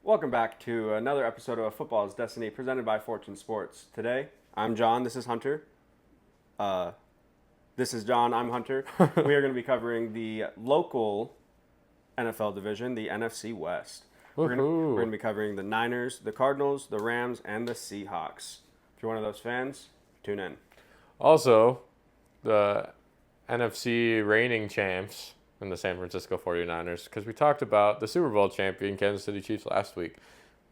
Welcome back to another episode of Football's Destiny presented by Fortune Sports. Today, I'm John, this is Hunter. This is John, I'm Hunter. We are going to be covering the local NFL division, the NFC West. We're going to be covering the Niners, the Cardinals, the Rams, and the Seahawks. If you're one of those fans, tune in. Also, the NFC reigning champs in the San Francisco 49ers, because we talked about the Super Bowl champion Kansas City Chiefs last week.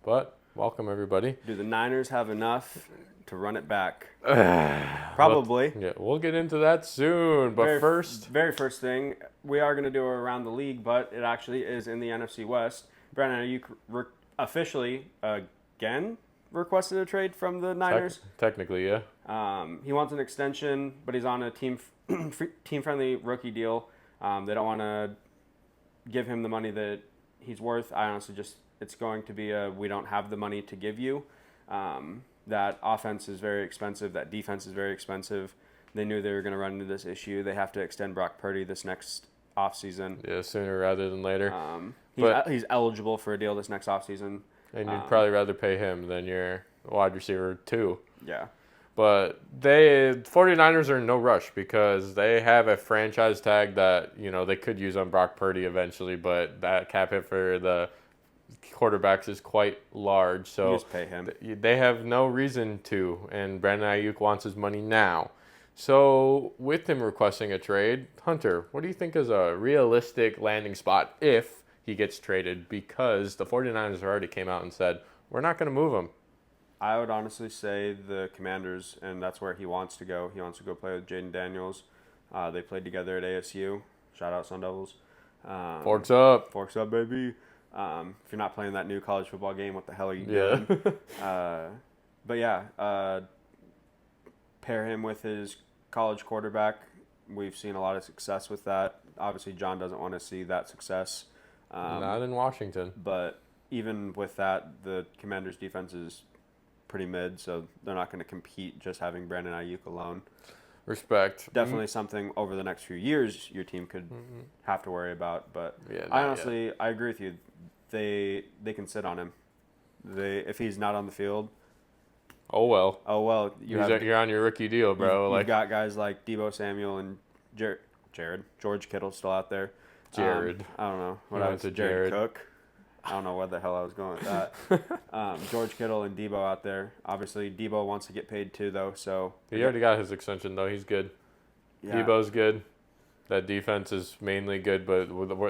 But welcome, everybody. Do the Niners have enough to run it back? Probably. We'll get into that soon. But very first thing, we are going to do around the league, but it actually is in the NFC West. Brandon, you officially again requested a trade from the Niners. Technically, yeah. He wants an extension, but he's on a team-friendly rookie deal. They don't want to give him the money that he's worth. I honestly it's going to be we don't have the money to give you. That offense is very expensive. That defense is very expensive. They knew they were going to run into this issue. They have to extend Brock Purdy this next offseason. Yeah, sooner rather than later. He's eligible for a deal this next offseason. And you'd probably rather pay him than your wide receiver, too. Yeah. But the 49ers are in no rush because they have a franchise tag that, they could use on Brock Purdy eventually, but that cap hit for the quarterbacks is quite large. So you just pay him. They have no reason to, and Brandon Ayuk wants his money now. So with him requesting a trade, Hunter, what do you think is a realistic landing spot if he gets traded? Because the 49ers already came out and said, we're not going to move him. I would honestly say the Commanders, and that's where he wants to go. He wants to go play with Jaden Daniels. They played together at ASU. Shout out Sun Devils. Forks up. Forks up, baby. If you're not playing that new college football game, what the hell are you doing? But yeah, pair him with his college quarterback. We've seen a lot of success with that. Obviously, John doesn't want to see that success. Not in Washington. But even with that, the Commanders' defense is pretty mid, so they're not going to compete just having Brandon Ayuk alone. Respect. Definitely something over the next few years your team could have to worry about. But I agree with you. They can sit on him. If he's not on the field. Oh well. You're on your rookie deal, bro. You've got guys like Deebo Samuel and George Kittle still out there. I don't know what I was. Jared Cook. I don't know where the hell I was going with that. George Kittle and Deebo out there. Obviously, Deebo wants to get paid too, though. So he already got his extension, though. He's good. Yeah. Deebo's good. That defense is mainly good, but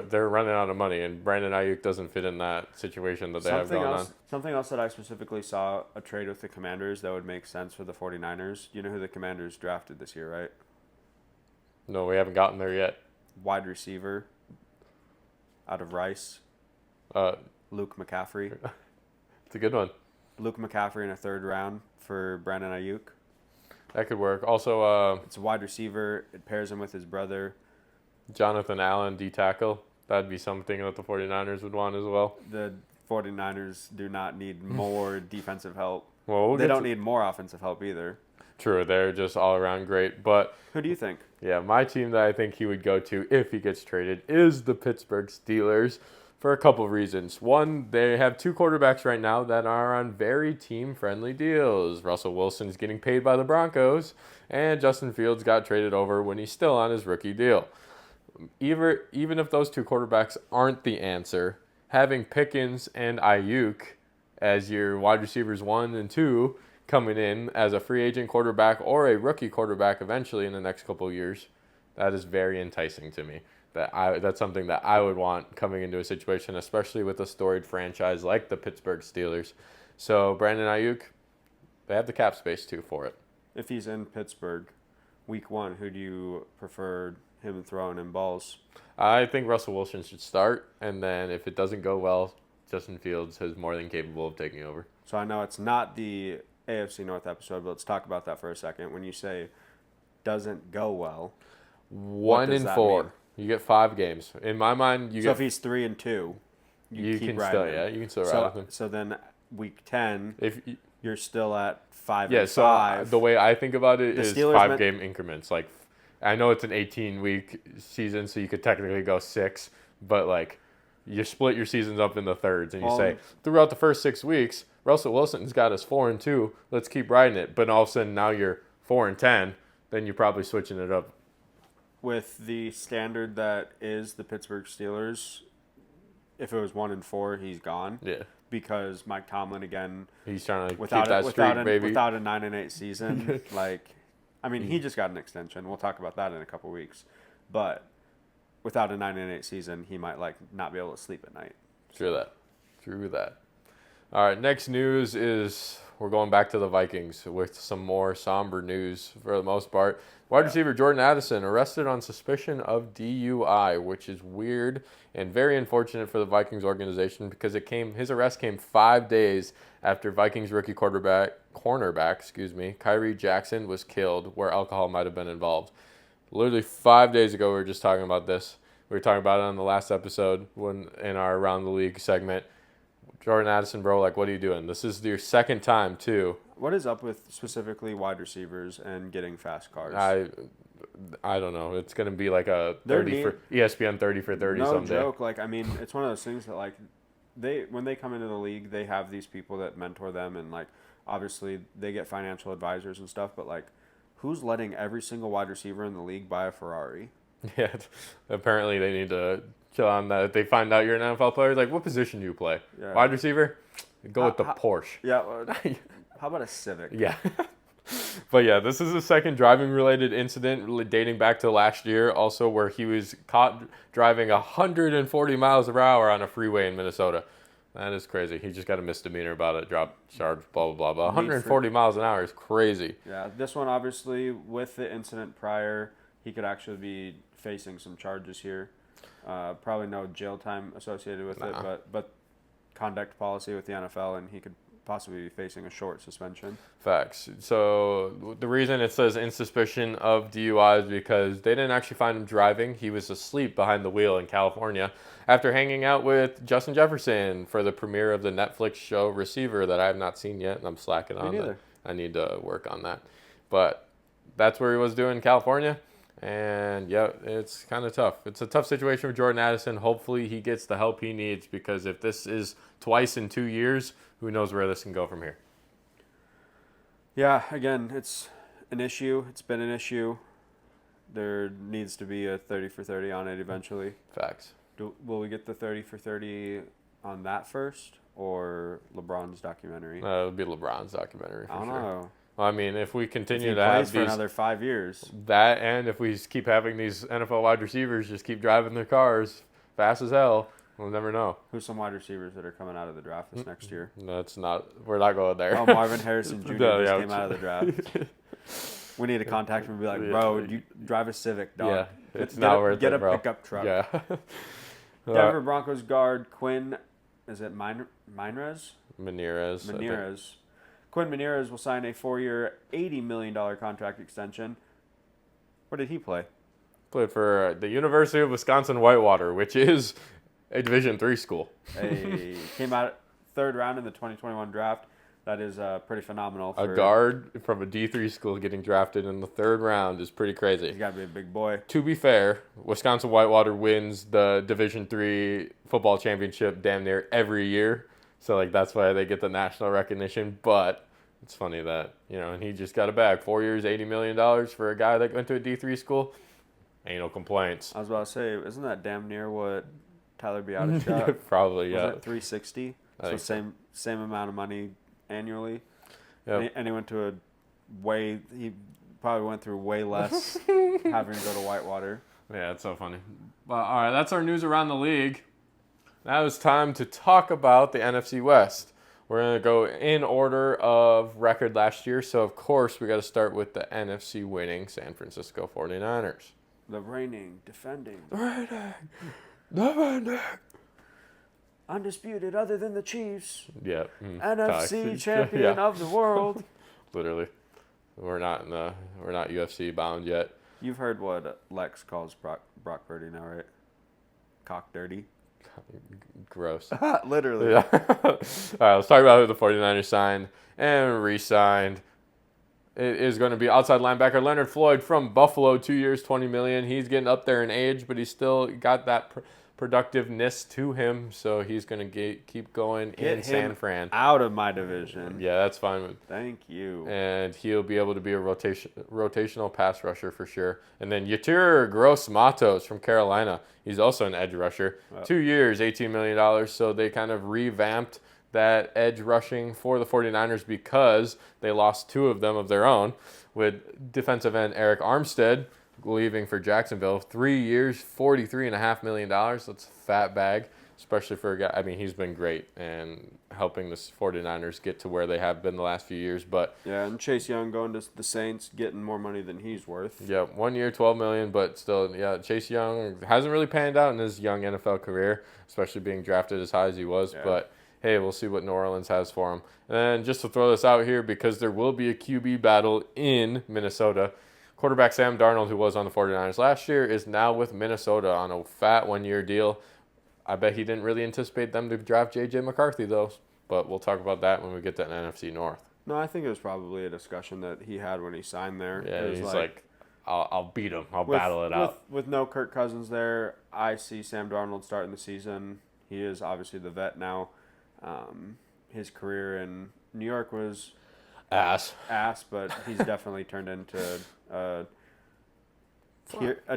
they're running out of money, and Brandon Ayuk doesn't fit in that situation that they have going on. Something else that I specifically saw a trade with the Commanders that would make sense for the 49ers. You know who the Commanders drafted this year, right? No, we haven't gotten there yet. Wide receiver out of Rice. Luke McCaffrey. It's a good one. Luke McCaffrey in a third round for Brandon Ayuk. That could work. Also, it's a wide receiver. It pairs him with his brother. Jonathan Allen, D-tackle. That'd be something that the 49ers would want as well. The 49ers do not need more defensive help. Well, they don't need more offensive help either. True, they're just all around great. But who do you think? Yeah, my team that I think he would go to if he gets traded is the Pittsburgh Steelers for a couple of reasons. One, they have two quarterbacks right now that are on very team-friendly deals. Russell Wilson's getting paid by the Broncos, and Justin Fields got traded over when he's still on his rookie deal. Even if those two quarterbacks aren't the answer, having Pickens and Ayuk as your wide receivers 1 and 2 coming in as a free agent quarterback or a rookie quarterback eventually in the next couple of years, that is very enticing to me. That's something that I would want coming into a situation, especially with a storied franchise like the Pittsburgh Steelers. So Brandon Ayuk, they have the cap space too for it. If he's in Pittsburgh, week 1, who do you prefer him throwing in balls? I think Russell Wilson should start, and then if it doesn't go well, Justin Fields is more than capable of taking over. So I know it's not the AFC North episode, but let's talk about that for a second. When you say doesn't go well, 1-4. Mean? You get 5 games. In my mind, if he's 3-2, you keep riding. You can still ride with him. So then week 10, you're still at 5-5. Yeah. So the way I think about it is 5-game increments. Like, I know it's an 18-week season, so you could technically go 6, but like you split your seasons up in the thirds, and you Well, say, throughout the first 6 weeks, Russell Wilson's got us 4-2. Let's keep riding it. But all of a sudden, now you're 4-10. Then you're probably switching it up. With the standard that is the Pittsburgh Steelers, if it was 1-4, he's gone. Yeah. Because Mike Tomlin, again, He's trying to without keep that streak, baby. without a 9-8 season, he just got an extension. We'll talk about that in a couple weeks. But without a 9-8 season, he might not be able to sleep at night. True that. All right, next news is we're going back to the Vikings with some more somber news for the most part. Wide receiver Jordan Addison arrested on suspicion of DUI, which is weird and very unfortunate for the Vikings organization because his arrest came 5 days after Vikings rookie cornerback, Kyrie Jackson was killed where alcohol might have been involved. Literally 5 days ago, we were just talking about this. We were talking about it on the last episode in our Around the League segment. Jordan Addison, bro, what are you doing? This is your second time, too. What is up with specifically wide receivers and getting fast cars? I don't know. It's going to be like a 30 for ESPN 30 for 30 someday. No joke. It's one of those things that when they come into the league, they have these people that mentor them, and obviously they get financial advisors and stuff. But who's letting every single wide receiver in the league buy a Ferrari? Yeah, apparently they need to chill on that. If they find out you're an NFL player, what position do you play? Yeah. Wide receiver? Go with the Porsche. Yeah. How about a Civic? Yeah. But yeah, this is a second driving-related incident dating back to last year, also where he was caught driving 140 miles per hour on a freeway in Minnesota. That is crazy. He just got a misdemeanor about it, drop charge, blah, blah, blah, blah. 140 miles an hour is crazy. Yeah, this one, obviously, with the incident prior, he could actually be facing some charges here. Probably no jail time associated with it, but conduct policy with the NFL, and he could possibly be facing a short suspension. Facts. So the reason it says in suspicion of DUI is because they didn't actually find him driving. He was asleep behind the wheel in California after hanging out with Justin Jefferson for the premiere of the Netflix show Receiver that I have not seen yet, and I'm slacking on that. I need to work on that. But that's where he was doing in California. And yeah, it's kind of tough. It's a tough situation for Jordan Addison. Hopefully he gets the help he needs, because if this is twice in 2 years, who knows where this can go from here. Yeah, again, it's an issue. It's been an issue. There needs to be a 30 for 30 on it eventually. Facts. Will we get the 30 for 30 on that first, or LeBron's documentary? It'll be LeBron's documentary for sure. I don't know. Well, I mean, if we continue to have have for another 5 years, that, and if we just keep having these NFL wide receivers just keep driving their cars fast as hell, we'll never know. Who's some wide receivers that are coming out of the draft this next year? We're not going there. Oh, Marvin Harrison Jr. just came out of the draft. We need to contact him and be like, bro, you drive a Civic, dog. Yeah, it's not worth it, bro. Get a pickup truck. Yeah. Denver Broncos guard Quinn, is it Minrez? Manirez. Quinn Manirez will sign a 4-year, $80 million contract extension. Where did he play? Played for the University of Wisconsin-Whitewater, which is a Division III school. He came out third round in the 2021 draft. That is pretty phenomenal. A guard from a D3 school getting drafted in the third round is pretty crazy. He's got to be a big boy. To be fair, Wisconsin-Whitewater wins the Division III football championship damn near every year. So, that's why they get the national recognition. But it's funny that, and he just got a bag. 4 years, $80 million for a guy that went to a D3 school. Ain't no complaints. I was about to say, isn't that damn near what Tyler Biadasz got? Probably, yeah. Was it 360? So same amount of money annually. Yep. And he went to he probably went through way less having to go to Whitewater. Yeah, it's so funny. Well, all right, that's our news around the league. Now it's time to talk about the NFC West. We're going to go in order of record last year. So, of course, we got to start with the NFC winning San Francisco 49ers. The reigning, defending. Undisputed other than the Chiefs. Yeah. NFC champion of the world. Literally. We're not UFC bound yet. You've heard what Lex calls Brock Purdy now, right? Cock dirty. Gross. Literally. Yeah. All right, let's talk about who the 49ers signed and re-signed. It is going to be outside linebacker Leonard Floyd from Buffalo, 2 years, $20 million. He's getting up there in age, but he's still got that productiveness to him, so he's going to keep going in San Fran. Out of my division. Yeah, that's fine. Thank you. And he'll be able to be a rotational pass rusher for sure. And then Yetur Gross-Matos from Carolina. He's also an edge rusher. 2 years, $18 million. So they kind of revamped that edge rushing for the 49ers because they lost 2 of them of their own, with defensive end Eric Armstead leaving for Jacksonville. 3 years, $43.5 million. That's a fat bag, especially for a guy. I mean, he's been great and helping the 49ers get to where they have been the last few years. But yeah, and Chase Young going to the Saints, getting more money than he's worth. Yeah, 1 year, $12 million, but still, yeah, Chase Young hasn't really panned out in his young NFL career, especially being drafted as high as he was. Yeah. But hey, we'll see what New Orleans has for him. And just to throw this out here, because there will be a QB battle in Minnesota. Quarterback Sam Darnold, who was on the 49ers last year, is now with Minnesota on a fat 1 year deal. I bet he didn't really anticipate them to draft J.J. McCarthy, though. But we'll talk about that when we get to NFC North. No, I think it was probably a discussion that he had when he signed there. Yeah, he's like I'll beat him. I'll battle it out. With no Kirk Cousins there, I see Sam Darnold starting the season. He is obviously the vet now. His career in New York was ass, but he's definitely turned into a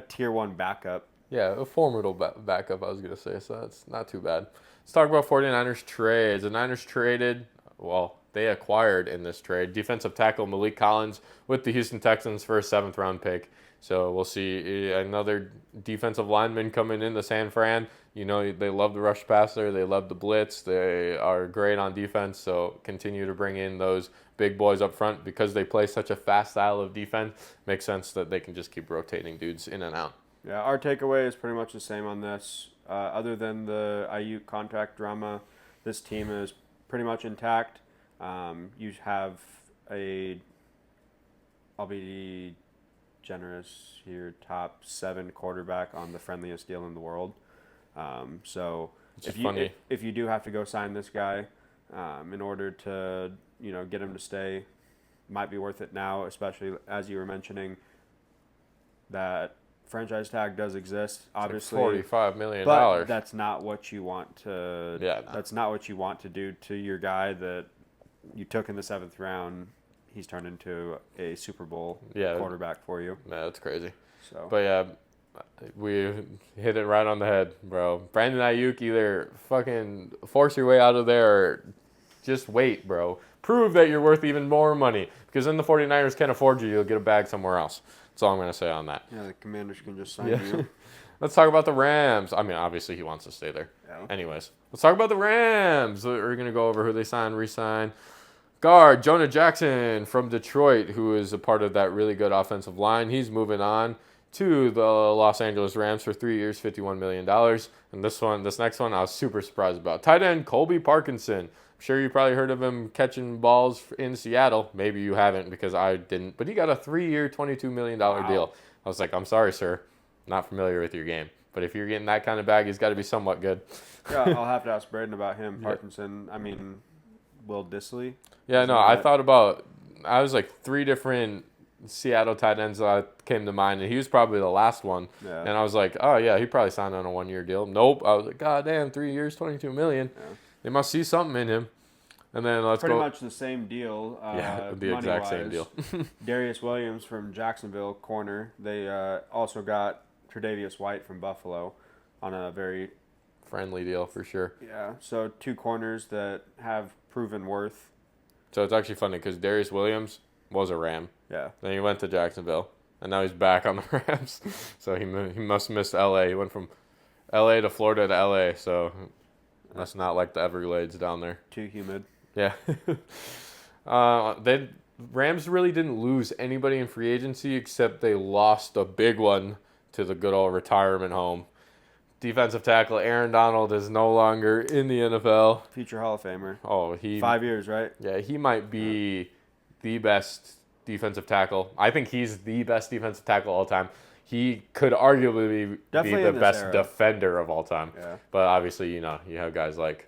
tier 1 backup. Yeah, a formidable backup, I was going to say, so that's not too bad. Let's talk about 49ers trades. The Niners traded, they acquired in this trade defensive tackle Malik Collins with the Houston Texans for a 7th-round pick. So we'll see another defensive lineman coming into San Fran. You know, they love the rush passer. They love the blitz. They are great on defense. So continue to bring in those big boys up front because they play such a fast style of defense. Makes sense that they can just keep rotating dudes in and out. Yeah, our takeaway is pretty much the same on this. Other than the Ayuk contract drama, this team is pretty much intact. You have I'll be generous here, top 7 quarterback on the friendliest deal in the world. So if you do have to go sign this guy in order to get him to stay, might be worth it now, especially as you were mentioning that franchise tag does exist, obviously. Like $45 million. But that's not what you want to. Yeah, no. That's not what you want to do to your guy that you took in the 7th round. He's turned into a Super Bowl quarterback for you. Yeah, that's crazy. So, but yeah, we hit it right on the head, bro. Brandon Ayuk, either fucking force your way out of there or just wait, bro. Prove that you're worth even more money because then the 49ers can't afford you. You'll get a bag somewhere else. That's all I'm going to say on that. Yeah, the Commanders can just sign you. Let's talk about the Rams. I mean, obviously he wants to stay there. Yeah. Anyways, let's talk about the Rams. We're going to go over who they signed, re-signed. Guard, Jonah Jackson from Detroit, who is a part of that really good offensive line. He's moving on to the Los Angeles Rams for 3 years, $51 million. And this next one, I was super surprised about. Tight end, Colby Parkinson. I'm sure you probably heard of him catching balls in Seattle. Maybe you haven't because I didn't. But he got a 3-year, $22 million deal. I was like, I'm sorry, sir. Not familiar with your game. But if you're getting that kind of bag, he's got to be somewhat good. Yeah, I'll have to ask Braden about him. Parkinson, I mean, Will Disley. Yeah, no, I was like 3 different Seattle tight ends that came to mind, and he was probably the last one. Yeah. And I was like, oh, yeah, he probably signed on a 1-year deal. Nope. I was like, God damn, 3 years, $22 million. Yeah. They must see something in him. And then pretty much the same deal. The exact same deal. Darius Williams from Jacksonville, corner. They also got Tre'Davious White from Buffalo on a very friendly deal for sure. Yeah, so 2 corners that have proven worth. So it's actually funny because Darius Williams was a Ram. Yeah. Then he went to Jacksonville, and now he's back on the Rams. So he must miss L.A. He went from L.A. to Florida to L.A., so that's not like the Everglades down there. Too humid. Yeah. Rams really didn't lose anybody in free agency except they lost a big one to the good old retirement home. Defensive tackle Aaron Donald is no longer in the NFL. Future Hall of Famer. Oh, 5 years, right? Yeah, he might be the best defensive tackle. I think he's the best defensive tackle of all time. He could arguably be the best defender of all time. Yeah. But obviously, you have guys like...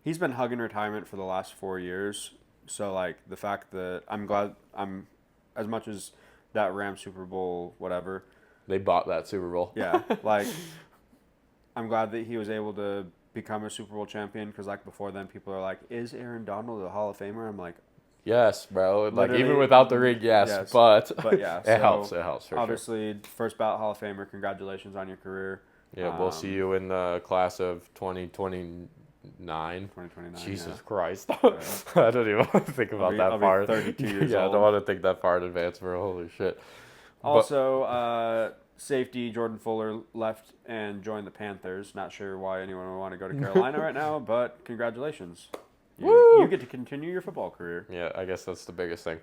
He's been hugging retirement for the last 4 years. So, like, the fact that as much as that Rams Super Bowl, whatever. They bought that Super Bowl. Yeah, like... I'm glad that he was able to become a Super Bowl champion because, like, before then, people are like, is Aaron Donald a Hall of Famer? I'm like, Yes, bro. Like, literally, even without the ring, yes. But yeah, it so helps. It helps for sure. obviously, first ballot Hall of Famer. Congratulations on your career. Yeah, we'll see you in the class of 2029. 2029. Jesus yeah. Christ. Yeah. I don't even want to think about that I'll far. be 32 years Yeah, old. I don't want to think that far in advance, bro. Holy shit. Also, safety Jordan Fuller left and joined the Panthers. Not sure why anyone would want to go to Carolina right now, but congratulations. You get to continue your football career. Yeah, I guess that's the biggest thing.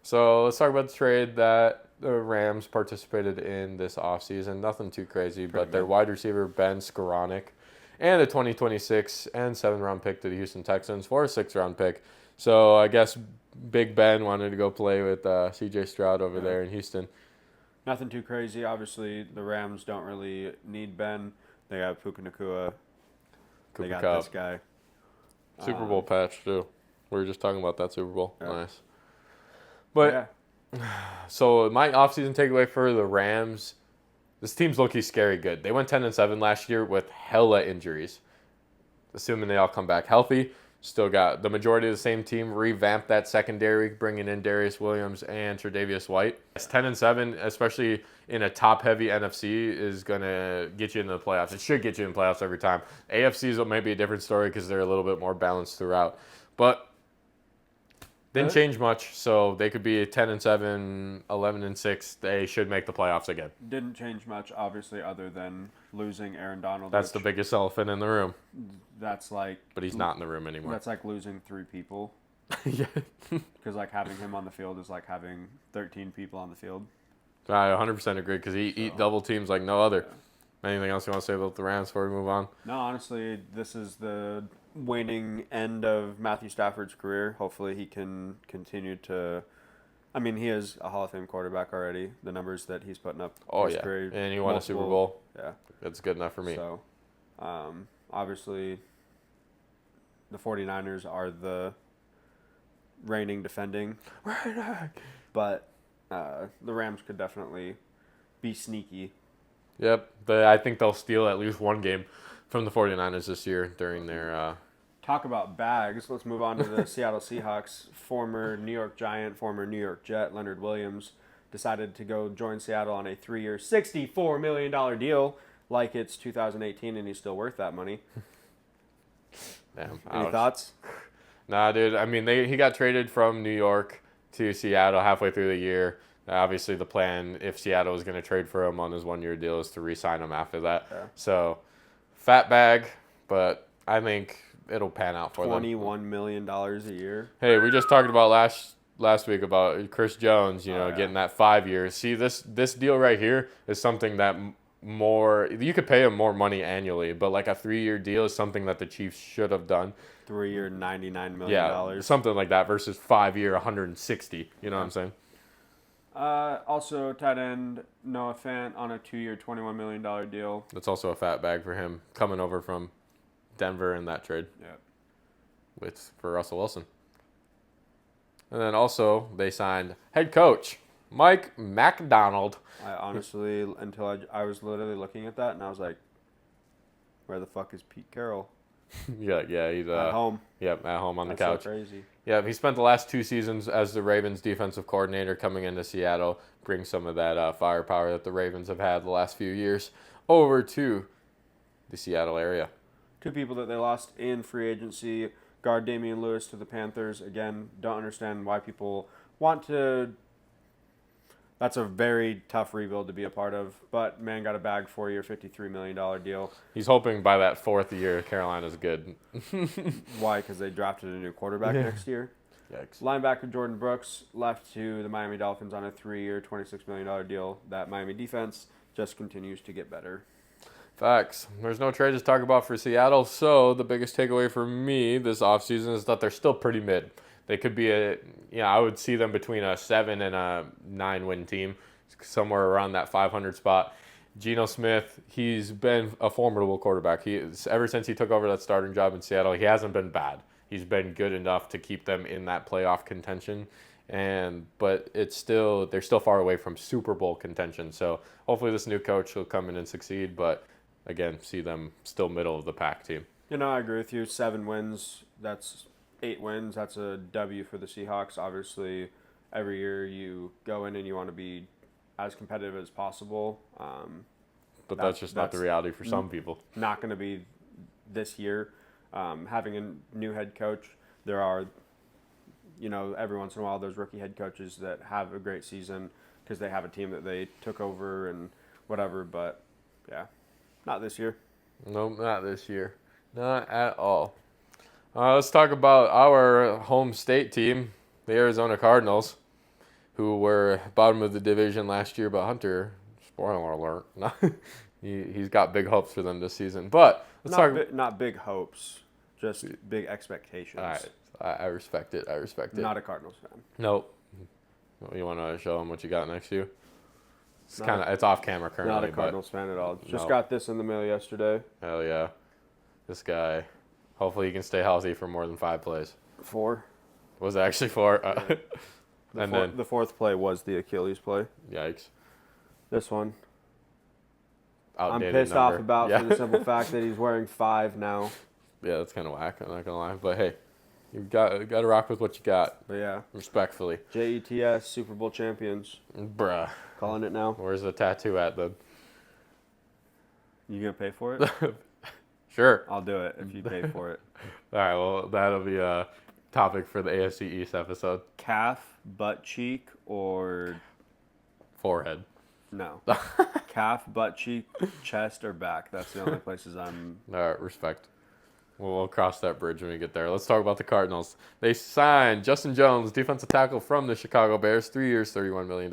So let's talk about the trade that the Rams participated in this offseason. Nothing too crazy, but their wide receiver, Ben Skoranek, and a 2026 and 7th-round pick to the Houston Texans for a 6th-round pick. So I guess Big Ben wanted to go play with C.J. Stroud over there in Houston. Nothing too crazy. Obviously, the Rams don't really need Ben. They have Puka Nacua. They got this guy. Super Bowl patch, too. We were just talking about that Super Bowl. Yeah. Nice. But, so my offseason takeaway for the Rams, this team's low-key scary good. They went 10-7 last year with hella injuries. Assuming they all come back healthy. Still got the majority of the same team, revamped that secondary, bringing in Darius Williams and Tre'Davious White. It's 10-7, especially in a top-heavy NFC, is going to get you into the playoffs. It should get you in the playoffs every time. AFC's may be a different story because they're a little bit more balanced throughout. But didn't change much, so they could be 10-7, 11-6. They should make the playoffs again. Didn't change much, obviously, other than losing Aaron Donald. That's the biggest elephant in the room. That's like... But he's not in the room anymore. That's like losing 3 people. Yeah. Because, like, having him on the field is like having 13 people on the field. I 100% agree, because he eat double teams like no other. Yeah. Anything else you want to say about the Rams before we move on? No, honestly, this is the waning end of Matthew Stafford's career. Hopefully he can continue to... I mean, he is a Hall of Fame quarterback already. The numbers that he's putting up his career. And he won a Super Bowl. Yeah. That's good enough for me. So, obviously, the 49ers are the reigning defending. But the Rams could definitely be sneaky. Yep. But I think they'll steal at least one game from the 49ers this year during their... Talk about bags. Let's move on to the Seattle Seahawks. Former New York Giant, former New York Jet, Leonard Williams, decided to go join Seattle on a 3-year, $64 million deal like it's 2018, and he's still worth that money. Damn. Any thoughts? Nah, dude. I mean, he got traded from New York to Seattle halfway through the year. Obviously, the plan, if Seattle was going to trade for him on his 1-year deal, is to re-sign him after that. Yeah. So, fat bag, but I think it'll pan out for them. $21 million a year. Hey, we just talked about last week about Chris Jones, getting that 5 years. See, this deal right here is something that you could pay him more money annually, but like a 3-year deal is something that the Chiefs should have done. 3-year, $99 million. Yeah, something like that versus 5-year, $160. You know what I'm saying? Also, tight end Noah Fant on a 2-year, $21 million deal. That's also a fat bag for him coming over from Denver in that trade. Yeah. For Russell Wilson. And then also they signed head coach Mike McDonald. I honestly, until I was literally looking at that and I was like, where the fuck is Pete Carroll? yeah, he's at home. Yep, at home on the couch. So crazy. Yeah, he spent the last 2 seasons as the Ravens defensive coordinator coming into Seattle, bring some of that firepower that the Ravens have had the last few years over to the Seattle area. 2 people that they lost in free agency. Guard Damian Lewis to the Panthers. Again, don't understand why people want to... That's a very tough rebuild to be a part of. But man got a bag 4-year, $53 million deal. He's hoping by that 4th year, Carolina's good. Why? Because they drafted a new quarterback next year. Yikes. Linebacker Jordan Brooks left to the Miami Dolphins on a 3-year, $26 million deal. That Miami defense just continues to get better. Facts. There's no trade to talk about for Seattle, so the biggest takeaway for me this offseason is that they're still pretty mid. They could be I would see them between a 7 and a 9-win team, somewhere around that 500 spot. Geno Smith, he's been a formidable quarterback. Ever since he took over that starting job in Seattle, he hasn't been bad. He's been good enough to keep them in that playoff contention. But they're still far away from Super Bowl contention. So hopefully this new coach will come in and succeed. But again, see them still middle of the pack team. I agree with you. 7 wins. That's 8 wins. That's a W for the Seahawks. Obviously, every year you go in and you want to be as competitive as possible. But that's just not the reality for some people. Not going to be this year. Having a new head coach, there are, every once in a while, those rookie head coaches that have a great season because they have a team that they took over and whatever. But, yeah, not this year. No, not this year. Not at all. Let's talk about our home state team, the Arizona Cardinals, who were bottom of the division last year, but Hunter, spoiler alert, he's got big hopes for them this season. But let's talk. Not big hopes, just big expectations. All right, I respect it. Not a Cardinals fan. Nope. You want to show them what you got next to you? It's off camera currently. Not a Cardinals fan at all. Just got this in the mail yesterday. Hell yeah. This guy, hopefully he can stay healthy for more than 5 plays. 4. Was it actually 4? Yeah. The fourth play was the Achilles play. Yikes. This one. Outdated I'm pissed number. off about for the simple fact that he's wearing 5 now. Yeah, that's kind of whack. I'm not going to lie. But hey, you got to rock with what you got. But yeah. Respectfully. JETS, Super Bowl champions. Bruh. Calling it now. Where's the tattoo at then? You going to pay for it? Sure. I'll do it if you pay for it. All right, well, that'll be a topic for the AFC East episode. Calf, butt cheek, or... Forehead. No. Calf, butt cheek, chest, or back. That's the only places I'm... All right, respect. We'll cross that bridge when we get there. Let's talk about the Cardinals. They signed Justin Jones, defensive tackle from the Chicago Bears, 3 years, $31 million.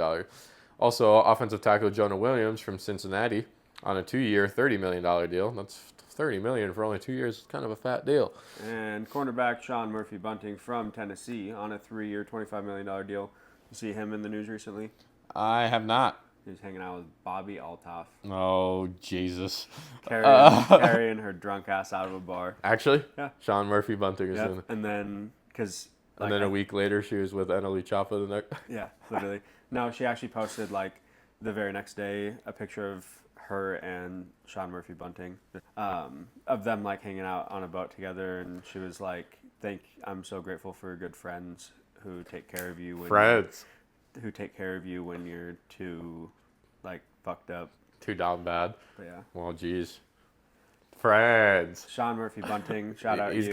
Also, offensive tackle Jonah Williams from Cincinnati on a 2-year, $30 million deal. That's $30 million for only 2 years. It's kind of a fat deal. And cornerback Sean Murphy-Bunting from Tennessee on a 3-year, $25 million deal. You see him in the news recently? I have not. He was hanging out with Bobby Altoff. Oh, Jesus. Carrying her drunk ass out of a bar. Actually? Yeah. Sean Murphy-Bunting is in it. And then, because... And then a week later, she was with Annalie Chapa the next... Yeah, literally. No, she actually posted, the very next day, a picture of her and Sean Murphy-Bunting, of them, hanging out on a boat together, and she was like, I'm so grateful for good friends who take care of you when you're too, fucked up. Too down bad. But yeah. Well, geez. Friends. Sean Murphy-Bunting, shout out to you. He's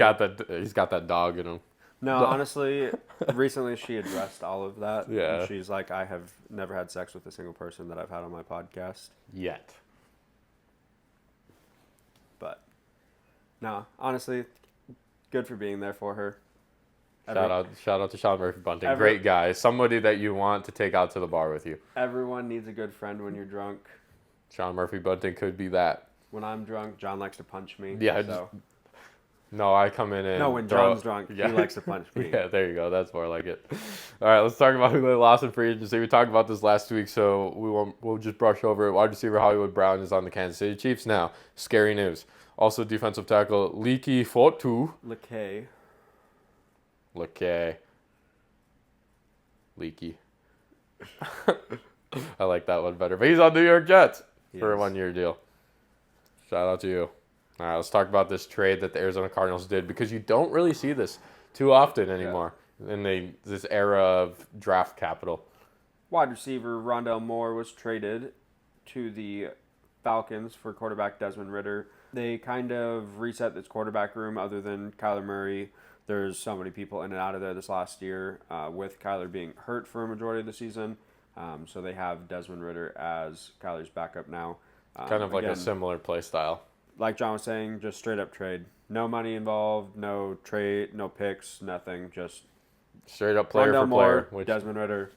got that dog in him. No, honestly, recently she addressed all of that. Yeah. And she's like, I have never had sex with a single person that I've had on my podcast. Yet. But, no, honestly, good for being there for her. Shout out to Sean Murphy-Bunting. Great guy. Somebody that you want to take out to the bar with you. Everyone needs a good friend when you're drunk. Sean Murphy-Bunting could be that. When I'm drunk, John likes to punch me. Yeah. So. No, I come in and... No, when John's drunk, he likes to punch me. Yeah, there you go. That's more like it. All right, let's talk about who they lost in free agency. We talked about this last week, so we'll just brush over it. Wide receiver Hollywood Brown is on the Kansas City Chiefs now. Scary news. Also, defensive tackle Leaky Fortu. Leaky. I like that one better. But he's on New York Jets for a 1-year deal. Shout out to you. All right, let's talk about this trade that the Arizona Cardinals did, because you don't really see this too often anymore in this era of draft capital. Wide receiver Rondell Moore was traded to the Falcons for quarterback Desmond Ridder. They kind of reset this quarterback room other than Kyler Murray. There's so many people in and out of there this last year, with Kyler being hurt for a majority of the season. So they have Desmond Ridder as Kyler's backup now. Kind of like a similar play style. Like John was saying, just straight up trade. No money involved, no trade, no picks, nothing. Just straight up player for player. Which, Desmond Ridder.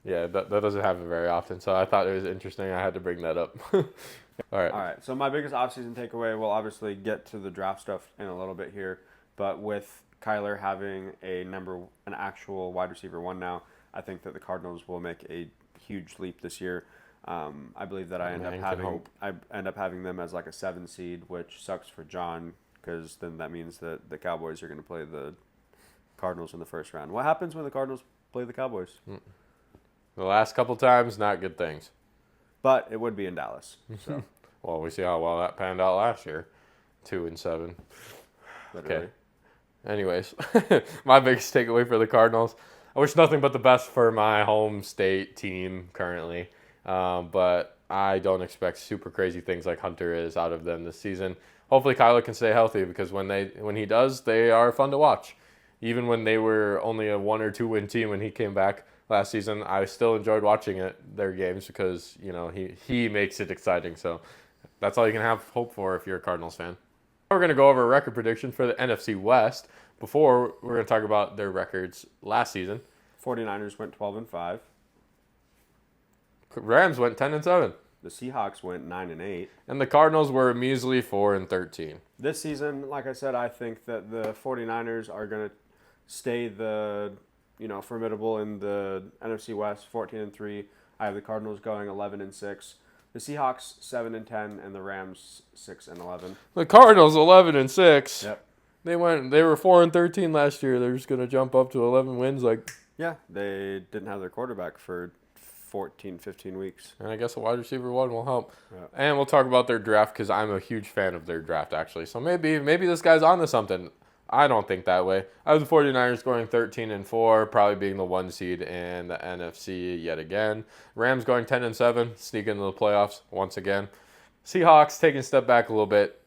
Yeah, that doesn't happen very often. So I thought it was interesting. I had to bring that up. All right. So my biggest offseason takeaway, we'll obviously get to the draft stuff in a little bit here. But with Kyler having an actual wide receiver 1 now, I think that the Cardinals will make a huge leap this year. I believe that I end up having them as a 7 seed, which sucks for John, because then that means that the Cowboys are going to play the Cardinals in the first round. What happens when the Cardinals play the Cowboys? The last couple times, not good things. But it would be in Dallas. So Well, we see how well that panned out last year. 2-7. Literally. Okay. Anyways, my biggest takeaway for the Cardinals, I wish nothing but the best for my home state team currently. But I don't expect super crazy things like Hunter is out of them this season. Hopefully Kyler can stay healthy because when he does, they are fun to watch. Even when they were only a 1 or 2 win team when he came back last season, I still enjoyed watching their games because, he makes it exciting. So that's all you can have hope for if you're a Cardinals fan. We're going to go over a record prediction for the NFC West. Before, we're going to talk about their records last season. 49ers went 12-5. Rams went 10-7. The Seahawks went 9-8. And the Cardinals were a measly 4-13. This season, like I said, I think that the 49ers are going to stay formidable in the NFC West, 14-3. I have the Cardinals going 11-6. The Seahawks 7-10 and the Rams 6-11. The Cardinals 11-6. Yep. They were 4-13 last year. They're just going to jump up to 11 wins Yeah, they didn't have their quarterback for 14, 15 weeks. And I guess a wide receiver one will help. Yeah. And we'll talk about their draft because I'm a huge fan of their draft, actually. So maybe this guy's onto something. I don't think that way. I have the 49ers going 13-4, probably being the 1 seed in the NFC yet again. Rams going 10-7, sneak into the playoffs once again. Seahawks taking a step back a little bit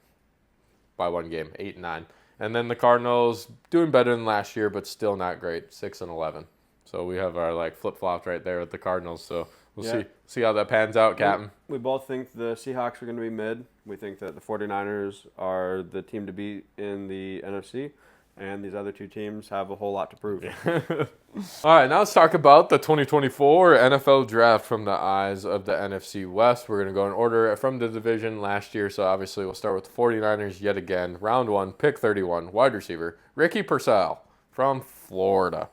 by 1 game, 8-9. And then the Cardinals doing better than last year, but still not great, 6-11. So we have our flip-flopped right there with the Cardinals. So we'll see how that pans out, Captain. We both think the Seahawks are going to be mid. We think that the 49ers are the team to beat in the NFC. And these other 2 teams have a whole lot to prove. All right, now let's talk about the 2024 NFL Draft from the eyes of the NFC West. We're going to go in order from the division last year. So obviously we'll start with the 49ers yet again. Round 1, pick 31, wide receiver, Ricky Purcell from Florida.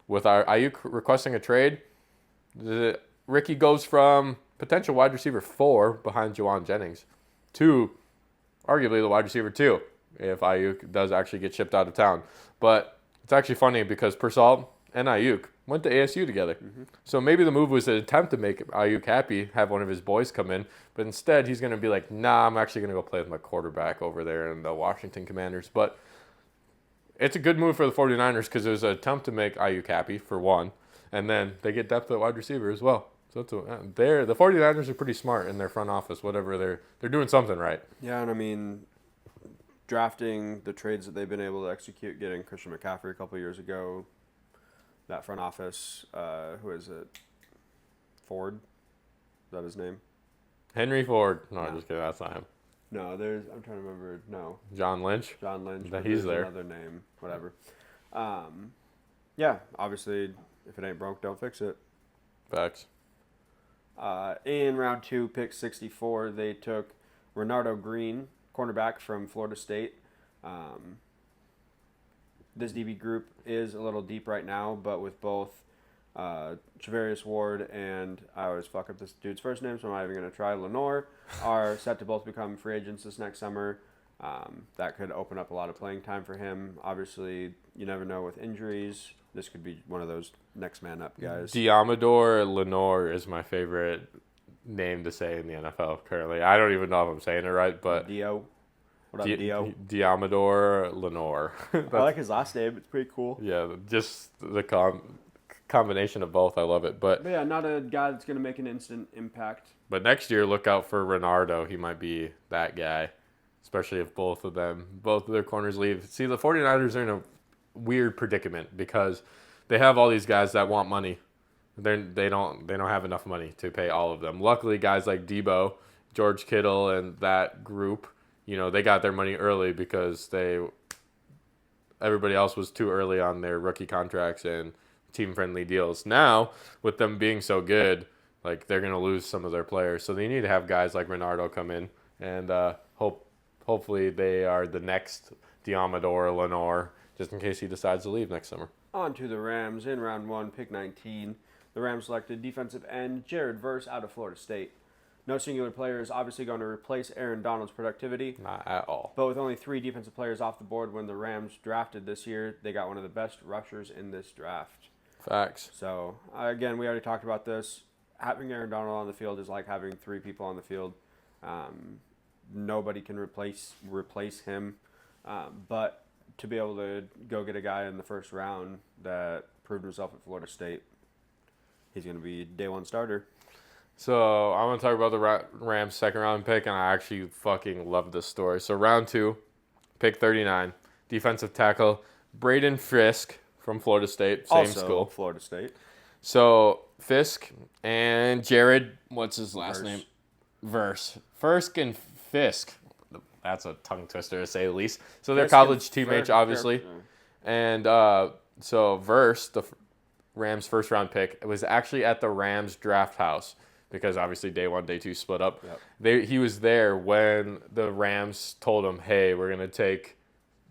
With our Ayuk requesting a trade, Ricky goes from potential wide receiver 4 behind Juwan Jennings to arguably the wide receiver 2 if Ayuk does actually get shipped out of town. But it's actually funny because Purcell and Ayuk went to ASU together. Mm-hmm. So maybe the move was an attempt to make Ayuk happy, have one of his boys come in. But instead, he's going to be like, nah, I'm actually going to go play with my quarterback over there in the Washington Commanders. But it's a good move for the 49ers because it was an attempt to make Ayuk happy, for one. And then they get depth at wide receiver as well. So the 49ers are pretty smart in their front office, whatever they're doing something right. Yeah, and I mean, drafting the trades that they've been able to execute, getting Christian McCaffrey a couple years ago, that front office, who is it? Ford? Is that his name? Henry Ford. No, I'm just kidding. That's not him. No, I'm trying to remember. No. John Lynch. He's there. Another name, whatever. Yeah, obviously, if it ain't broke, don't fix it. Facts. In round 2, pick 64, they took Renardo Green, cornerback from Florida State. This DB group is a little deep right now, but with both Travarius Ward and I always fuck up this dude's first name, so I'm not even going to try. Lenore are set to both become free agents this next summer. That could open up a lot of playing time for him. Obviously, you never know with injuries. This could be one of those next man up guys. Diamador Lenore is my favorite name to say in the NFL currently. I don't even know if I'm saying it right, but Dio. What up, Dio? Diamador Lenore. I like his last name. It's pretty cool. Yeah, just the combination of both. I love it. But yeah, not a guy that's going to make an instant impact. But next year, look out for Renardo. He might be that guy, especially if both of their corners leave. See, the 49ers are in a weird predicament because they have all these guys that want money. They don't have enough money to pay all of them. Luckily, guys like Debo, George Kittle, and that group, they got their money early because everybody else was too early on their rookie contracts and team-friendly deals. Now, with them being so good, they're going to lose some of their players. So they need to have guys like Renardo come in and hopefully they are the next Diamador Lenore, just in case he decides to leave next summer. On to the Rams. In round 1, pick 19, the Rams selected defensive end Jared Verse out of Florida State. No singular player is obviously going to replace Aaron Donald's productivity. Not at all. But with only 3 defensive players off the board when the Rams drafted this year, they got one of the best rushers in this draft. Facts. So, again, we already talked about this. Having Aaron Donald on the field is like having 3 people on the field. nobody can replace him. But to be able to go get a guy in the first round that proved himself at Florida State, he's going to be day one starter. So I want to talk about the Rams' second round pick, and I actually fucking love this story. So round 2, pick 39, defensive tackle Braden Fisk from Florida State, same Also, school. Florida State. So Fisk and Jared, what's his last name? Fisk and Fisk. That's a tongue twister to say the least. So they're college teammates, obviously. And so Verse, the Rams' first round pick, was actually at the Rams draft house because obviously day 1, day 2 split up. Yep. He was there when the Rams told him, hey, we're going to take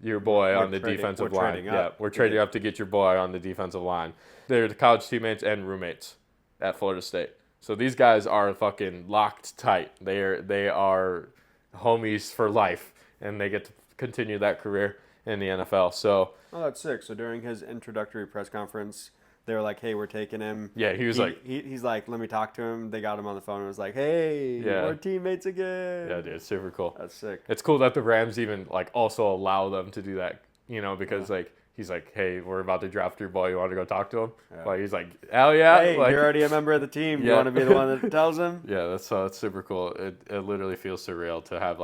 your boy on the defensive line. We're trading up to get your boy on the defensive line. They're the college teammates and roommates at Florida State. So these guys are fucking locked tight. They are homies for life, and they get to continue that career in the NFL. So, that's sick. So during his introductory press conference, they were like, "Hey, we're taking him." Yeah, he's like, "Let me talk to him." They got him on the phone and was like, "Hey, we're teammates again." Yeah, dude, super cool. That's sick. It's cool that the Rams even also allow them to do that, because he's like, "Hey, we're about to draft your boy. You want to go talk to him?" Yeah. He's like, "Hell yeah!" Hey, you're already a member of the team. You want to be the one that tells him? Yeah, that's super cool. It literally feels surreal to have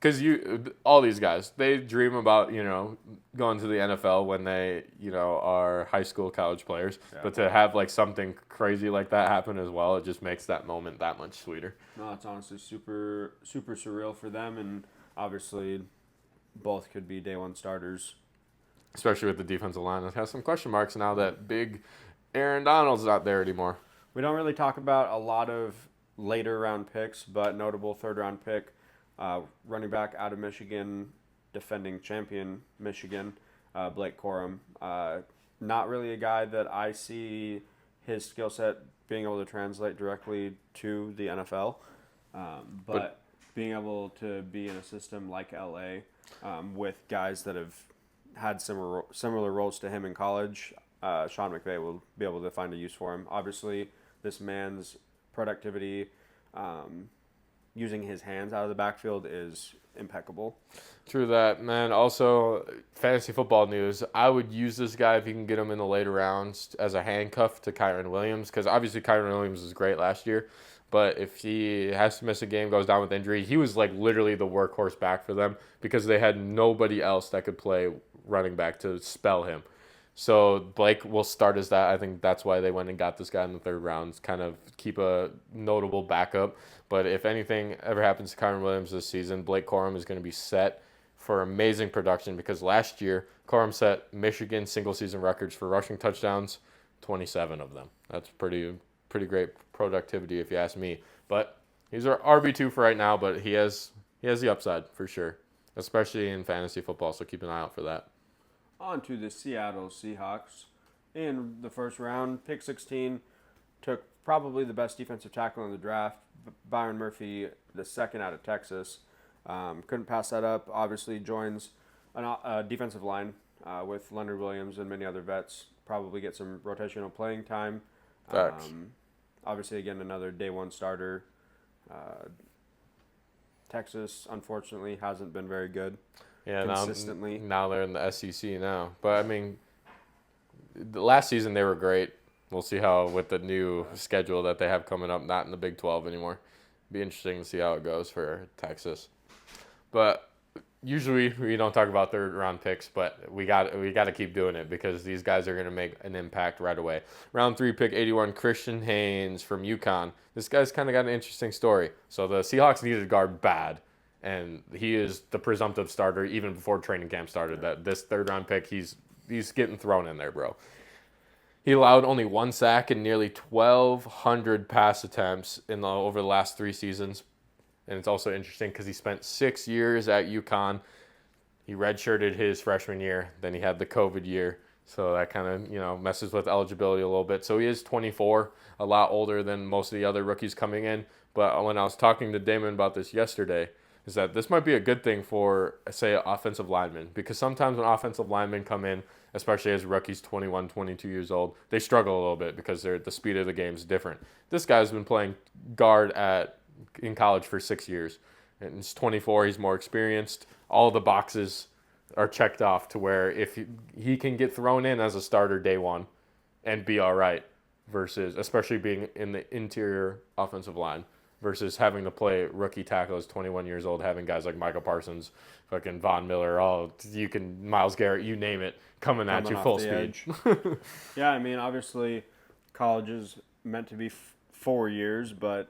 because all these guys, they dream about going to the NFL when they are high school college players. Yeah. But to have something crazy like that happen as well, it just makes that moment that much sweeter. No, it's honestly super super surreal for them, and obviously both could be day 1 starters. Especially with the defensive line that has some question marks now that big Aaron Donald's not there anymore. We don't really talk about a lot of later round picks, but notable third round pick, running back out of Michigan, defending champion Michigan, Blake Corum. Not really a guy that I see his skill set being able to translate directly to the NFL, but being able to be in a system like LA with guys that have had similar roles to him in college, Sean McVay will be able to find a use for him. Obviously, this man's productivity, using his hands out of the backfield, is impeccable. True that, man. Also, fantasy football news, I would use this guy if you can get him in the later rounds as a handcuff to Kyren Williams, because obviously Kyren Williams was great last year. But if he has to miss a game, goes down with injury, he was literally the workhorse back for them because they had nobody else that could play running back to spell him. So Blake will start as that. I think that's why they went and got this guy in the third round, kind of keep a notable backup. But if anything ever happens to Kyren Williams this season, Blake Corum is going to be set for amazing production because last year Corum set Michigan single-season records for rushing touchdowns, 27 of them. That's pretty great productivity if you ask me. But he's our RB2 for right now, but he has the upside for sure, especially in fantasy football, so keep an eye out for that. On to the Seattle Seahawks. In the first round, pick 16, took probably the best defensive tackle in the draft, Byron Murphy, the second out of Texas. Couldn't pass that up. Obviously joins a defensive line with Leonard Williams and many other vets. Probably get some rotational playing time. Obviously, again, another day 1 starter. Texas, unfortunately, hasn't been very good. Yeah, consistently. Now they're in the SEC now. But, I mean, the last season they were great. We'll see how with the new schedule that they have coming up, not in the Big 12 anymore. Be interesting to see how it goes for Texas. But usually we don't talk about third-round picks, but we got to keep doing it because these guys are going to make an impact right away. Round 3, pick 81, Christian Haynes from UConn. This guy's kind of got an interesting story. So the Seahawks needed a guard bad. And he is the presumptive starter even before training camp started. That this third-round pick, he's getting thrown in there, bro. He allowed only 1 sack and nearly 1,200 pass attempts over the last 3 seasons. And it's also interesting because he spent 6 years at UConn. He redshirted his freshman year. Then he had the COVID year. So that kind of, messes with eligibility a little bit. So he is 24, a lot older than most of the other rookies coming in. But when I was talking to Damon about this yesterday, is that this might be a good thing for, say, offensive linemen. Because sometimes when offensive linemen come in, especially as rookies 21, 22 years old, they struggle a little bit because the speed of the game is different. This guy's been playing guard in college for 6 years. And he's 24. He's more experienced. All the boxes are checked off to where if he can get thrown in as a starter day one and be all right, versus especially being in the interior offensive line versus having to play rookie tackle as 21 years old, having guys like Michael Parsons, fucking Von Miller, Myles Garrett, you name it, coming at you full speed. Yeah, I mean, obviously, college is meant to be 4 years, but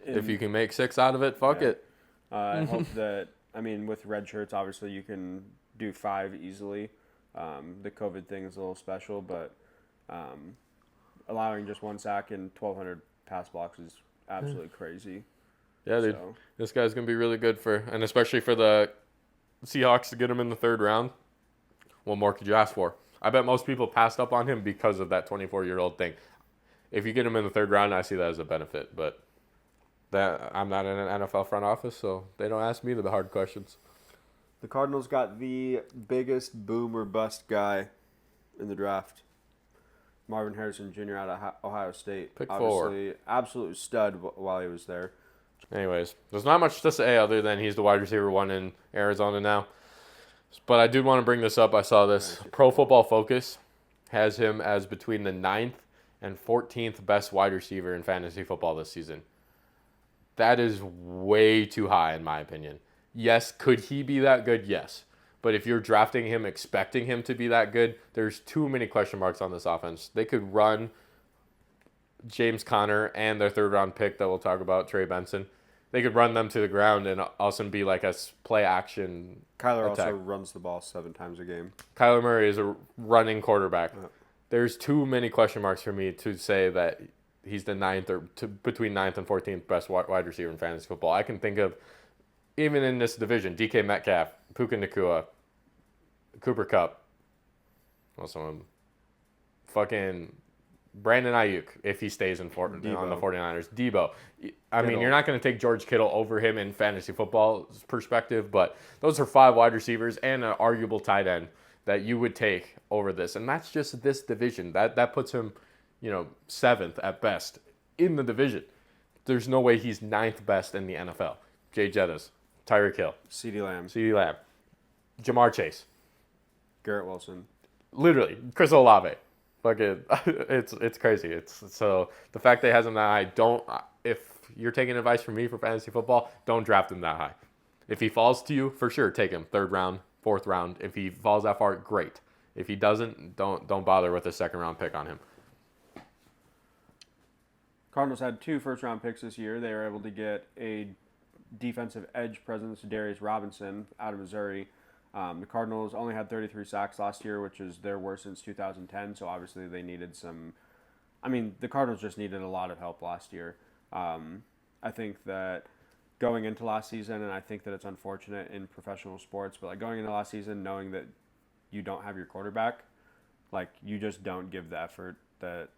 if you can make 6 out of it, fuck it. I hope that, I mean, with red shirts, obviously you can do 5 easily. The COVID thing is a little special, but allowing just 1 sack and 1,200 pass blocks is absolutely crazy. Yeah, dude. So. This guy's going to be really good and especially for the Seahawks to get him in the 3rd round. What more could you ask for? I bet most people passed up on him because of that 24-year-old thing. If you get him in the 3rd round, I see that as a benefit, but that I'm not in an NFL front office, so they don't ask me the hard questions. The Cardinals got the biggest boom or bust guy in the draft. Marvin Harrison Jr. out of Ohio State. Pick Obviously, 4. Absolute stud while he was there. Anyways, there's not much to say other than he's the wide receiver 1 in Arizona now. But I do want to bring this up. I saw this. Pro Football Focus has him as between the 9th and 14th best wide receiver in fantasy football this season. That is way too high in my opinion. Yes, could he be that good? Yes. But if you're drafting him expecting him to be that good, there's too many question marks on this offense. They could run James Conner and their 3rd round pick that we'll talk about, Trey Benson. They could run them to the ground and also be like a play action Kyler attack. Also runs the ball 7 times a game. Kyler Murray is a running quarterback. There's too many question marks for me to say that he's the 9th or between 9th and 14th best wide receiver in fantasy football. I can think of, even in this division, DK Metcalf, Puka Nacua, Cooper Kupp, also fucking Brandon Ayuk if he stays on the 49ers. Debo. I mean, you're not going to take George Kittle over him in fantasy football perspective, but those are 5 wide receivers and an arguable tight end that you would take over this. And that's just this division. That puts him, 7th at best in the division. There's no way he's 9th best in the NFL. Jay Jettis, Tyreek Hill, CeeDee Lamb, Jamar Chase, Garrett Wilson. Literally, Chris Olave. Fucking, it's crazy. So the fact that he has him that high, if you're taking advice from me for fantasy football, don't draft him that high. If he falls to you, for sure, take him 3rd round, 4th round. If he falls that far, great. If he doesn't, don't bother with a 2nd round pick on him. Cardinals had 2 first-round picks this year. They were able to get a defensive edge presence, Darius Robinson, out of Missouri. The Cardinals only had 33 sacks last year, which is their worst since 2010, so obviously they needed the Cardinals just needed a lot of help last year. I think that going into last season, and I think that it's unfortunate in professional sports, but like going into last season knowing that you don't have your quarterback, like you just don't give the effort that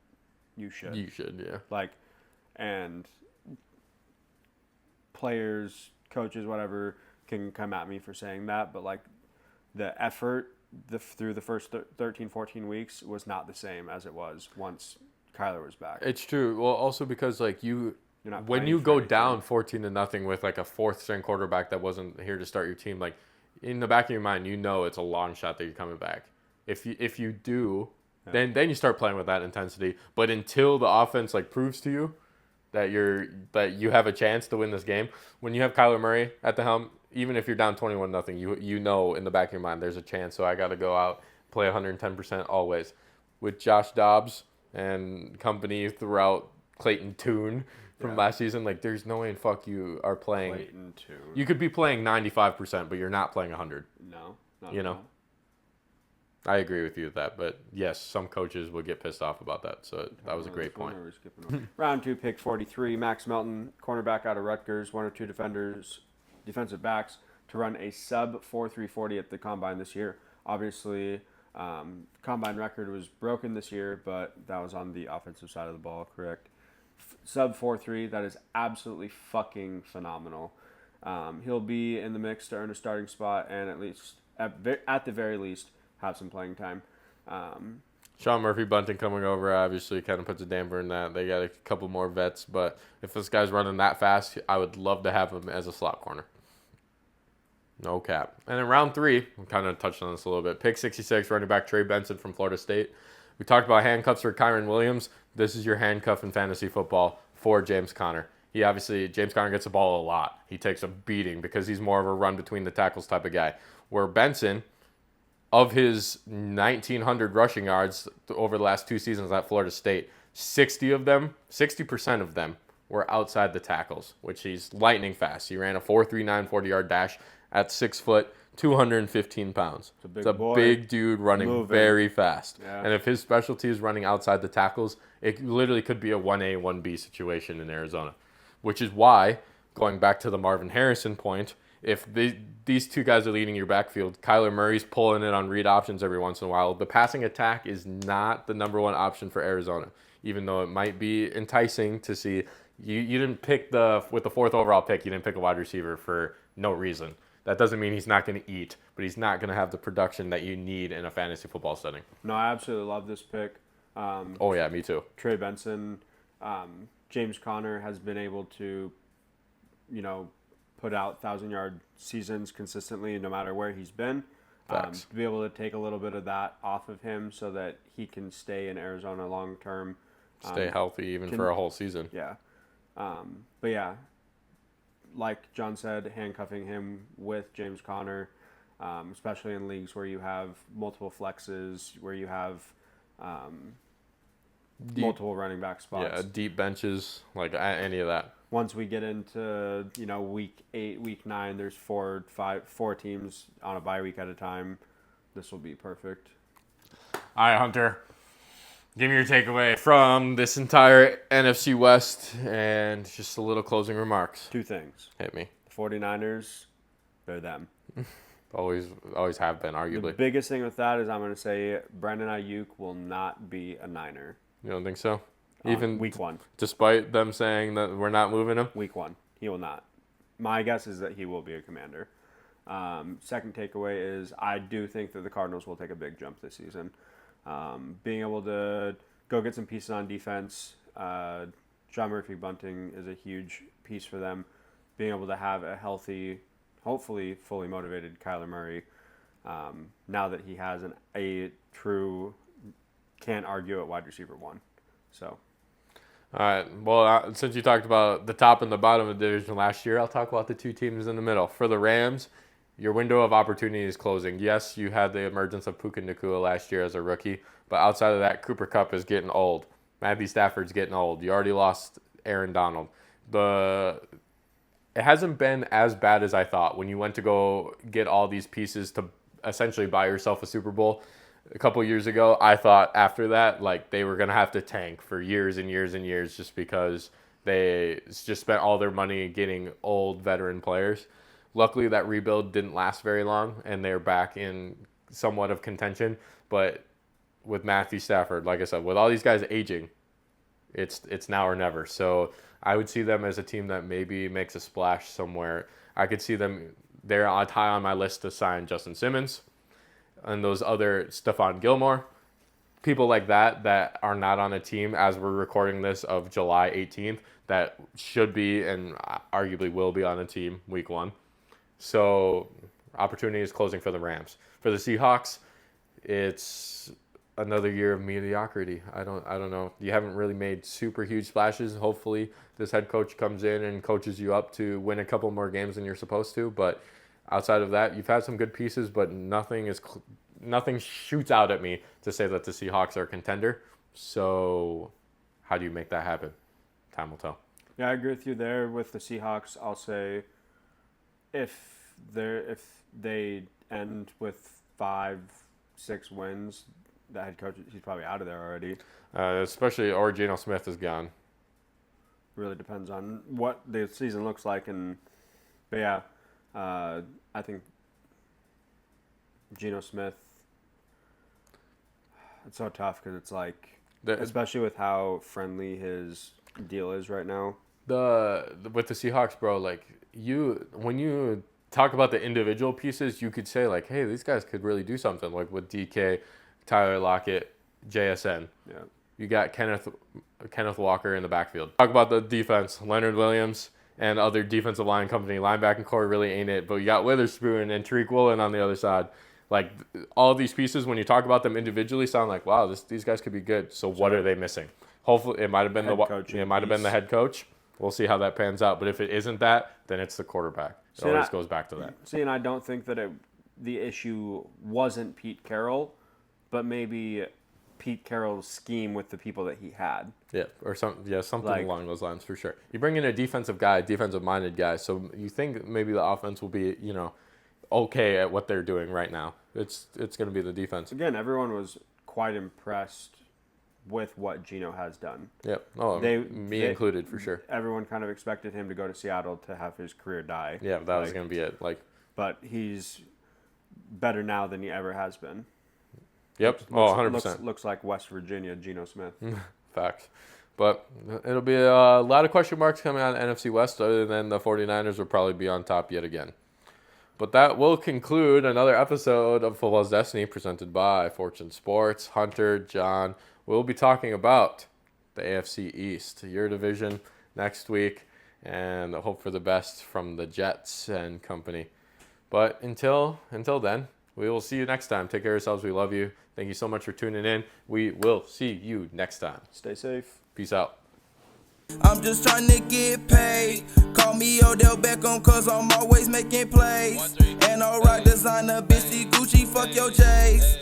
you should. You should, yeah. Like, and players, coaches, whatever, can come at me for saying that, but like the effort through the first 13, 14 weeks was not the same as it was once Kyler was back. It's true. Well, also because like when you go down 14-0 with like a 4th string quarterback that wasn't here to start your team, like in the back of your mind, it's a long shot that you're coming back. If you do, then you start playing with that intensity. But until the offense like proves to you that you have a chance to win this game, when you have Kyler Murray at the helm, even if you're down 21-0, you know in the back of your mind there's a chance. So I got to go out, play 110% always. With Josh Dobbs and company throughout Clayton Tune from last season, like there's no way in fuck you are playing. Clayton Tune. You could be playing 95%, but you're not playing 100. No, not at all. I agree with you with that, but yes, some coaches would get pissed off about that. So that was a great point. Round 2, pick 43, Max Melton, cornerback out of Rutgers, 1 or 2 defensive backs to run a sub 4.340 at the combine this year. Obviously, combine record was broken this year, but that was on the offensive side of the ball, correct? Sub 4.3, that is absolutely fucking phenomenal. He'll be in the mix to earn a starting spot and at the very least have some playing time. Sean Murphy-Bunting coming over obviously kind of puts a damper in that. They got a couple more vets, but if this guy's running that fast, I would love to have him as a slot corner. No cap. And in round 3, we kind of touched on this a little bit. Pick 66, running back Trey Benson from Florida State. We talked about handcuffs for Kyron Williams. This is your handcuff in fantasy football for James Conner. James Conner gets the ball a lot. He takes a beating because he's more of a run between the tackles type of guy. Where Benson, of his 1,900 rushing yards over the last 2 seasons at Florida State, 60% of them were outside the tackles, which he's lightning fast. He ran a 4.39 40-yard dash at 6 foot, 215 pounds. It's a big dude running very fast. Yeah. And if his specialty is running outside the tackles, it literally could be a 1A, 1B situation in Arizona, which is why, going back to the Marvin Harrison point, if these two guys are leading your backfield, Kyler Murray's pulling it on read options every once in a while. The passing attack is not the number one option for Arizona, even though it might be enticing to see. You didn't pick with the 4th overall pick, you didn't pick a wide receiver for no reason. That doesn't mean he's not going to eat, but he's not going to have the production that you need in a fantasy football setting. No, I absolutely love this pick. Oh, yeah, me too. Trey Benson, James Conner has been able to, put out 1,000-yard seasons consistently no matter where he's been. To be able to take a little bit of that off of him so that he can stay in Arizona long term. Stay healthy even for a whole season. Yeah. But yeah, like John said, handcuffing him with James Conner, especially in leagues where you have multiple flexes, where you have multiple running back spots. Yeah, deep benches, like any of that. Once we get into week 8, week 9, there's 4 teams on a bye week at a time. This will be perfect. All right, Hunter. Give me your takeaway from this entire NFC West and just a little closing remarks. 2 things. Hit me. The 49ers, they're them. Always have been, arguably. The biggest thing with that is I'm going to say Brandon Ayuk will not be a Niner. You don't think so? Even week 1. Despite them saying that we're not moving him? Week 1. He will not. My guess is that he will be a Commander. Second takeaway is I do think that the Cardinals will take a big jump this season. Being able to go get some pieces on defense. John Murphy Bunting is a huge piece for them. Being able to have a healthy, hopefully fully motivated Kyler Murray, now that he has a true, can't argue at wide receiver 1. So. All right. Well, since you talked about the top and the bottom of the division last year, I'll talk about the 2 teams in the middle. For the Rams, your window of opportunity is closing. Yes, you had the emergence of Puka Nacua last year as a rookie, but outside of that, Cooper Kupp is getting old. Matthew Stafford's getting old. You already lost Aaron Donald. It hasn't been as bad as I thought when you went to go get all these pieces to essentially buy yourself a Super Bowl. A couple years ago, I thought after that, they were going to have to tank for years and years and years just because they just spent all their money getting old veteran players. Luckily, that rebuild didn't last very long, and they're back in somewhat of contention. But with Matthew Stafford, like I said, with all these guys aging, it's now or never. So I would see them as a team that maybe makes a splash somewhere. I could see them, they're high on my list to sign Justin Simmons and those other Stephon Gilmore, people like that are not on a team as we're recording this of July 18th that should be and arguably will be on a team week 1. So opportunity is closing for the Rams. For the Seahawks, it's another year of mediocrity. I don't know. You haven't really made super huge splashes. Hopefully this head coach comes in and coaches you up to win a couple more games than you're supposed to, but outside of that, you've had some good pieces, but nothing shoots out at me to say that the Seahawks are a contender. So how do you make that happen? Time will tell. Yeah, I agree with you there. With the Seahawks, I'll say if they end with 5-6 wins, the head coach, he's probably out of there already. Especially Geno Smith is gone. Really depends on what the season looks like, but yeah. I think Geno Smith, it's so tough because it's especially with how friendly his deal is right now. With the Seahawks, bro, when you talk about the individual pieces, you could say hey, these guys could really do something with DK, Tyler Lockett, JSN. Yeah. You got Kenneth Walker in the backfield. Talk about the defense, Leonard Williams. and other defensive line company. Linebacking core really ain't it, but you got Witherspoon and Tariq Woolen on the other side. Like, all these pieces, when you talk about them individually, sound like, wow, these guys could be good. So what are they missing? Hopefully, it might have been the head coach. We'll see how that pans out. But if it isn't that, then it's the quarterback. It always goes back to that. See, and I don't think that the issue wasn't Pete Carroll, but maybe Pete Carroll's scheme with the people that he had. Yeah, or something along those lines for sure. You bring in a defensive-minded guy, so you think maybe the offense will be, okay at what they're doing right now. It's going to be the defense. Again, everyone was quite impressed with what Geno has done. Yep. Oh, me included for sure. Everyone kind of expected him to go to Seattle to have his career die. Yeah, that was going to be it. But he's better now than he ever has been. Yep. 100%. Looks like West Virginia, Geno Smith. Facts. But it'll be a lot of question marks coming on NFC West, other than the 49ers will probably be on top yet again. But that will conclude another episode of Football's Destiny presented by Fortune Sports. Hunter, John, we'll be talking about the AFC East, your division, next week, and hope for the best from the Jets and company. But until then, we will see you next time. Take care of yourselves. We love you. Thank you so much for tuning in. We will see you next time. Stay safe. Peace out. I'm just trying to get paid. Call me Odell Beckham, cause I'm always making plays. And alright, designer, bitch, Gucci, fuck your J's.